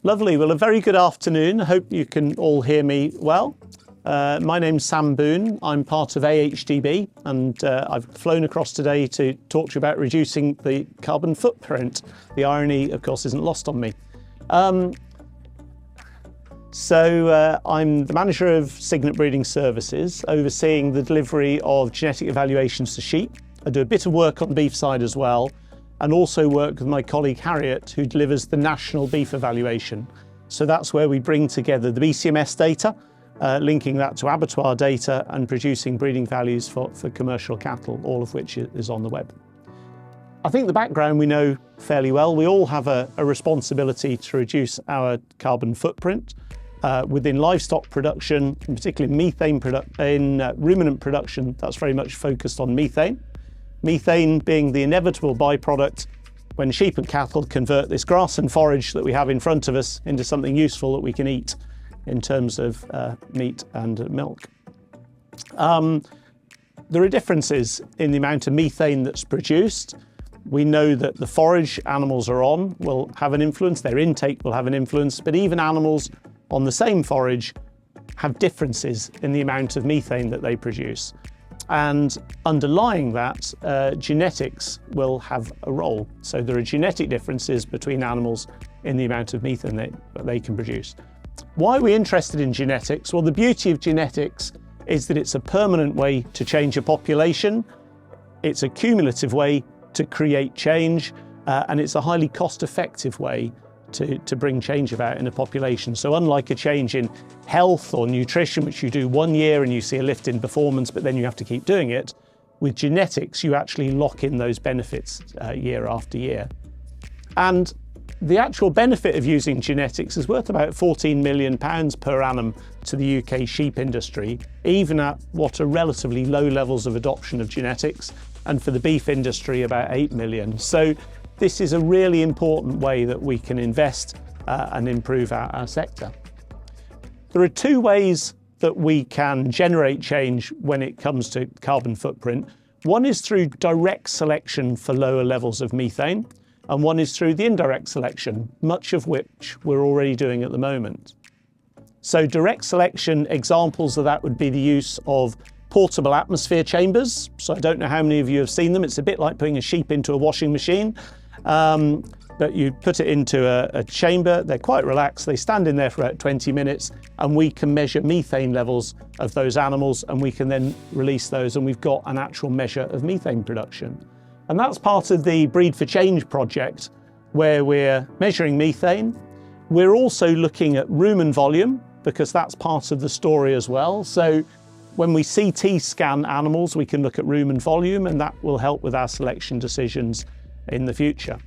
Lovely. Well, a very good afternoon. I hope you can all hear me well. My name's Sam Boone. I'm part of AHDB, and I've flown across today to talk to you about reducing the carbon footprint. The irony, of course, isn't lost on me. I'm the manager of Signet Breeding Services, overseeing the delivery of genetic evaluations to sheep. I do a bit of work on the beef side as well, and also work with my colleague Harriet, who delivers the national beef evaluation. So that's where we bring together the BCMS data, linking that to abattoir data and producing breeding values for commercial cattle, all of which is on the web. I think the background we know fairly well. We all have a responsibility to reduce our carbon footprint within livestock production, and particularly methane ruminant production. That's very much focused on methane. Methane being the inevitable byproduct when sheep and cattle convert this grass and forage that we have in front of us into something useful that we can eat in terms of meat and milk. There are differences in the amount of methane that's produced. We know that the forage animals are on will have an influence, their intake will have an influence, but even animals on the same forage have differences in the amount of methane that they produce. And underlying that, genetics will have a role. So there are genetic differences between animals in the amount of methane that they can produce. Why are we interested in genetics? Well, the beauty of genetics is that it's a permanent way to change a population. It's a cumulative way to create change, and it's a highly cost-effective way to bring change about in a population. So unlike a change in health or nutrition, which you do 1 year and you see a lift in performance, but then you have to keep doing it, with genetics, you actually lock in those benefits year after year. And the actual benefit of using genetics is worth about £14 million per annum to the UK sheep industry, even at what are relatively low levels of adoption of genetics, and for the beef industry about 8 million. So this is a really important way that we can invest and improve our sector. There are two ways that we can generate change when it comes to carbon footprint. One is through direct selection for lower levels of methane, and one is through the indirect selection, much of which we're already doing at the moment. So direct selection examples of that would be the use of portable atmosphere chambers. So I don't know how many of you have seen them. It's a bit like putting a sheep into a washing machine. But you put it into a chamber, they're quite relaxed, they stand in there for about 20 minutes, and we can measure methane levels of those animals, and we can then release those, and we've got an actual measure of methane production. And that's part of the Breed for Change project, where we're measuring methane. We're also looking at rumen volume, because that's part of the story as well. So when we CT scan animals, we can look at rumen volume, and that will help with our selection decisions in the future.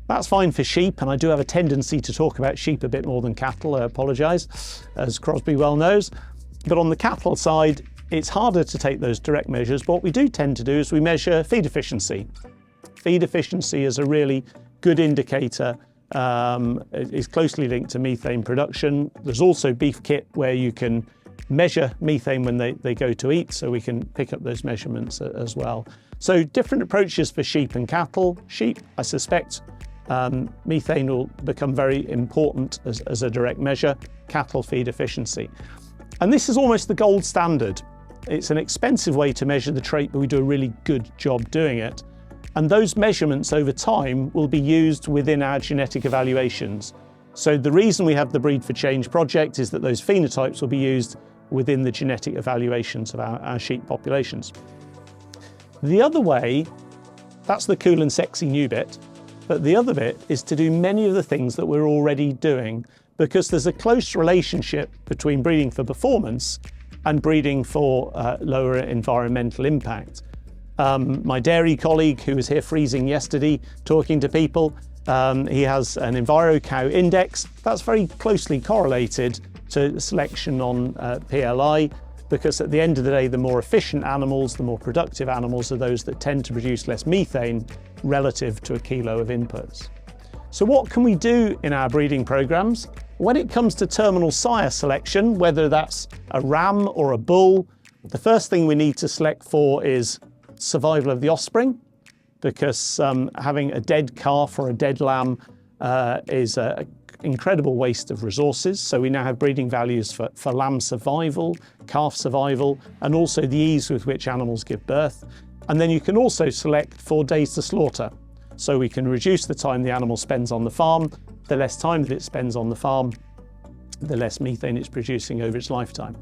That's fine for sheep, and I do have a tendency to talk about sheep a bit more than cattle, I apologise, as Crosby well knows. But on the cattle side, it's harder to take those direct measures, but what we do tend to do is we measure feed efficiency. Feed efficiency is a really good indicator. It is closely linked to methane production. There's also beef kit where you can measure methane when they go to eat, so we can pick up those measurements as well. So different approaches for sheep and cattle. Sheep, I suspect, methane will become very important as a direct measure. Cattle, feed efficiency. And this is almost the gold standard. It's an expensive way to measure the trait, but we do a really good job doing it. And those measurements over time will be used within our genetic evaluations. So the reason we have the Breed for Change project is that those phenotypes will be used within the genetic evaluations of our sheep populations. The other way, that's the cool and sexy new bit, but the other bit is to do many of the things that we're already doing, because there's a close relationship between breeding for performance and breeding for lower environmental impact. My dairy colleague, who was here freezing yesterday talking to people, he has an EnviroCow index that's very closely correlated to selection on PLI, because at the end of the day, the more efficient animals, the more productive animals are those that tend to produce less methane relative to a kilo of inputs. So what can we do in our breeding programs? When it comes to terminal sire selection, whether that's a ram or a bull, the first thing we need to select for is survival of the offspring, because having a dead calf or a dead lamb is incredible waste of resources. So we now have breeding values for lamb survival, calf survival, and also the ease with which animals give birth. And then you can also select for days to slaughter. So we can reduce the time the animal spends on the farm. The less time that it spends on the farm, the less methane it's producing over its lifetime.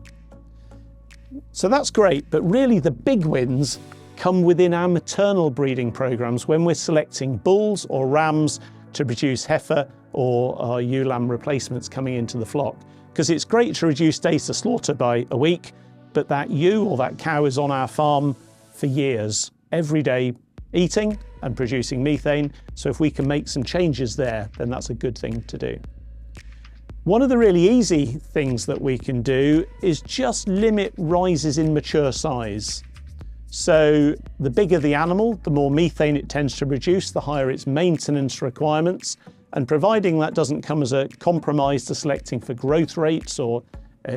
So that's great, but really the big wins come within our maternal breeding programs when we're selecting bulls or rams to produce heifer or ewe lamb replacements coming into the flock. Because it's great to reduce days to slaughter by a week, but that ewe or that cow is on our farm for years, every day eating and producing methane. So if we can make some changes there, then that's a good thing to do. One of the really easy things that we can do is just limit rises in mature size. So the bigger the animal, the more methane it tends to produce, the higher its maintenance requirements. And providing that doesn't come as a compromise to selecting for growth rates or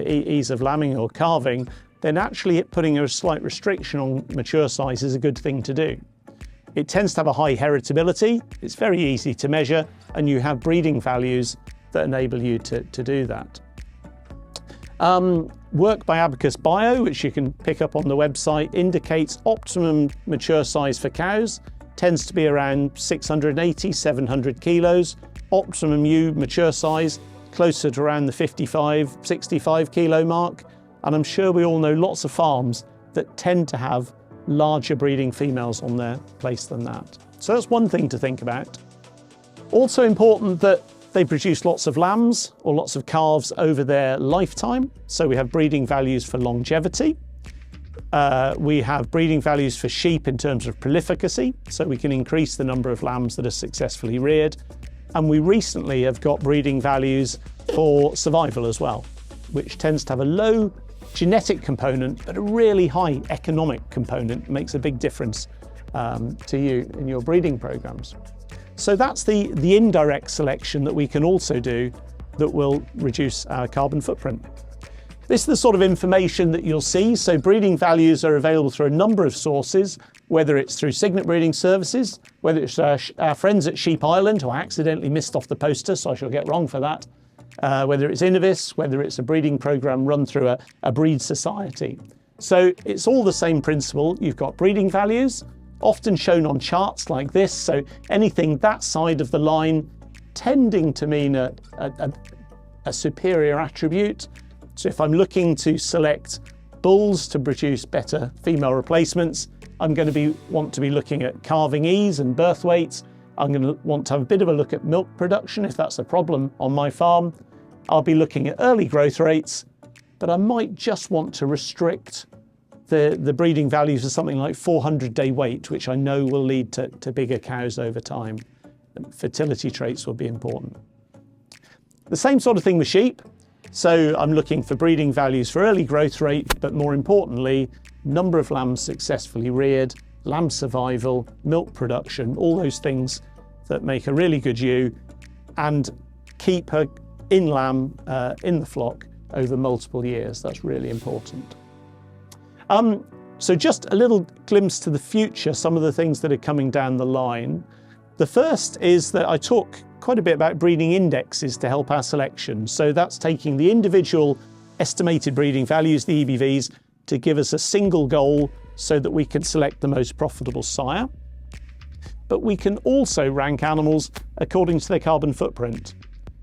ease of lambing or calving, then actually putting a slight restriction on mature size is a good thing to do. It tends to have a high heritability, it's very easy to measure, and you have breeding values that enable you to do that. Work by Abacus Bio, which you can pick up on the website, indicates optimum mature size for cows tends to be around 680, 700 kilos. Optimum ewe mature size closer to around the 55, 65 kilo mark. And I'm sure we all know lots of farms that tend to have larger breeding females on their place than that. So that's one thing to think about. Also important that they produce lots of lambs or lots of calves over their lifetime. So we have breeding values for longevity. We have breeding values for sheep in terms of prolificacy. So we can increase the number of lambs that are successfully reared. And we recently have got breeding values for survival as well, which tends to have a low genetic component, but a really high economic component. It makes a big difference to you in your breeding programs. So that's the indirect selection that we can also do that will reduce our carbon footprint. This is the sort of information that you'll see. So breeding values are available through a number of sources, whether it's through Cygnet Breeding Services, whether it's our friends at Sheep Island, who I accidentally missed off the poster, so I shall get wrong for that, whether it's Innovis, whether it's a breeding program run through a breed society. So it's all the same principle. You've got breeding values, often shown on charts like this. So anything that side of the line tending to mean a superior attribute. So if I'm looking to select bulls to produce better female replacements, I'm going to want to be looking at calving ease and birth weights. I'm going to want to have a bit of a look at milk production if that's a problem on my farm. I'll be looking at early growth rates, but I might just want to restrict the breeding values of something like 400-day weight, which I know will lead to bigger cows over time. Fertility traits will be important. The same sort of thing with sheep. So I'm looking for breeding values for early growth rate, but more importantly, number of lambs successfully reared, lamb survival, milk production, all those things that make a really good ewe and keep her in lamb in the flock over multiple years. That's really important. So just a little glimpse to the future, some of the things that are coming down the line. The first is that I talk quite a bit about breeding indexes to help our selection. So that's taking the individual estimated breeding values, the EBVs, to give us a single goal so that we can select the most profitable sire. But we can also rank animals according to their carbon footprint.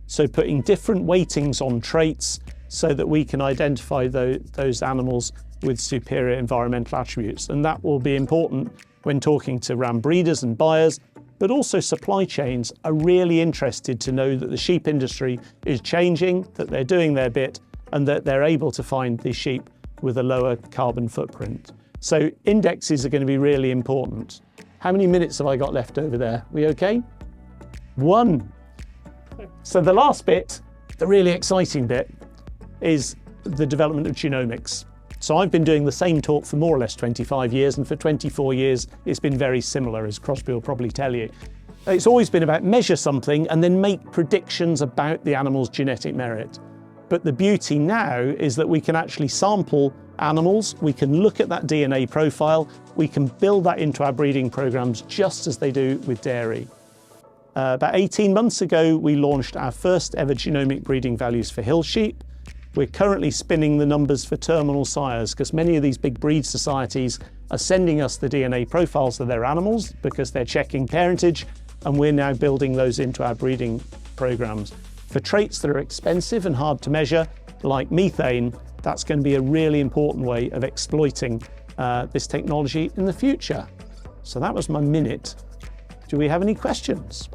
So putting different weightings on traits so that we can identify those animals with superior environmental attributes. And that will be important when talking to ram breeders and buyers, but also supply chains are really interested to know that the sheep industry is changing, that they're doing their bit, and that they're able to find these sheep with a lower carbon footprint. So indexes are going to be really important. How many minutes have I got left over there? We okay? 1. So the last bit, the really exciting bit, is the development of genomics. So I've been doing the same talk for more or less 25 years, and for 24 years it's been very similar, as Crosby will probably tell you. It's always been about measure something and then make predictions about the animal's genetic merit. But the beauty now is that we can actually sample animals, we can look at that DNA profile, we can build that into our breeding programs just as they do with dairy. About 18 months ago, we launched our first ever genomic breeding values for hill sheep. We're currently spinning the numbers for terminal sires because many of these big breed societies are sending us the DNA profiles of their animals because they're checking parentage, and we're now building those into our breeding programs. For traits that are expensive and hard to measure, like methane, that's going to be a really important way of exploiting this technology in the future. So that was my minute. Do we have any questions?